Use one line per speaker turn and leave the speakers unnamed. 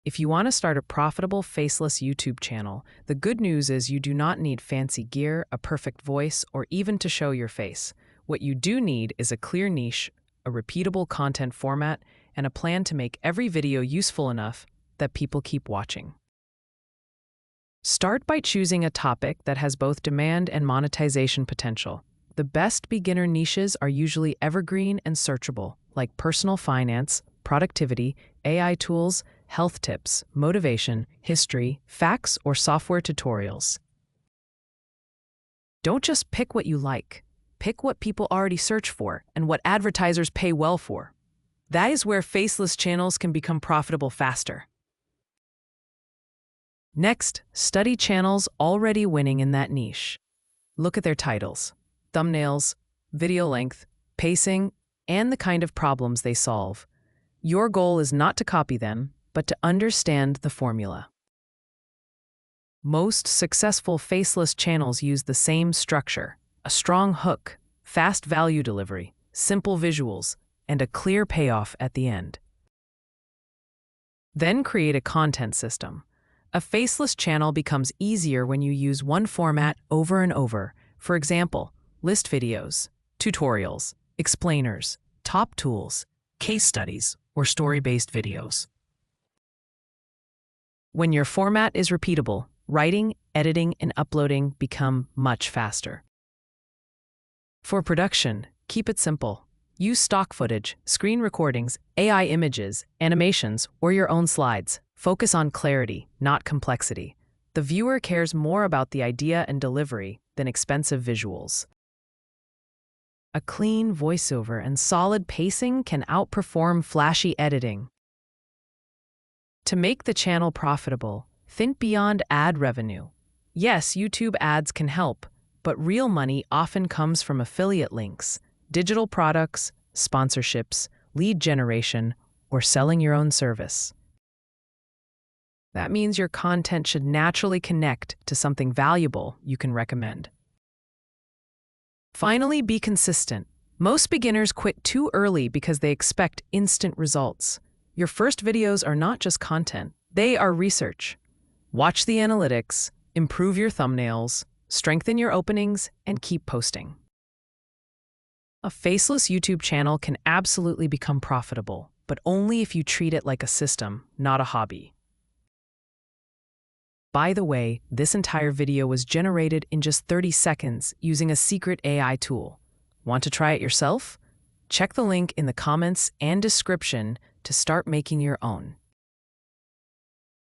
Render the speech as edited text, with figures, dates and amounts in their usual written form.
If you want to start a profitable faceless YouTube channel, the good news is you do not need fancy gear, a perfect voice, or even to show your face. What you do need is a clear niche, a repeatable content format, and a plan to make every video useful enough that people keep watching. Start by choosing a topic that has both demand and monetization potential. The best beginner niches are usually evergreen and searchable, like personal finance, productivity, AI tools, health tips, motivation, history, facts, or software tutorials. Don't just pick what you like. Pick what people already search for and what advertisers pay well for. That is where faceless channels can become profitable faster. Next, study channels already winning in that niche. Look at their titles, thumbnails, video length, pacing, and the kind of problems they solve. Your goal is not to copy them, but to understand the formula. Most successful faceless channels use the same structure: a strong hook, fast value delivery, simple visuals, and a clear payoff at the end. Then create a content system. A faceless channel becomes easier when you use one format over and over. For example, list videos, tutorials, explainers, top tools, case studies, or story-based videos. When your format is repeatable, writing, editing, and uploading become much faster. For production, keep it simple. Use stock footage, screen recordings, AI images, animations, or your own slides. Focus on clarity, not complexity. The viewer cares more about the idea and delivery than expensive visuals. A clean voiceover and solid pacing can outperform flashy editing. To make the channel profitable, think beyond ad revenue. Yes, YouTube ads can help, but real money often comes from affiliate links, digital products, sponsorships, lead generation, or selling your own service. That means your content should naturally connect to something valuable you can recommend. Finally, be consistent. Most beginners quit too early because they expect instant results. Your first videos are not just content, they are research. Watch the analytics, improve your thumbnails, strengthen your openings, and keep posting. A faceless YouTube channel can absolutely become profitable, but only if you treat it like a system, not a hobby. By the way, this entire video was generated in just 30 seconds using a secret AI tool. Want to try it yourself? Check the link in the comments and description to start making your own.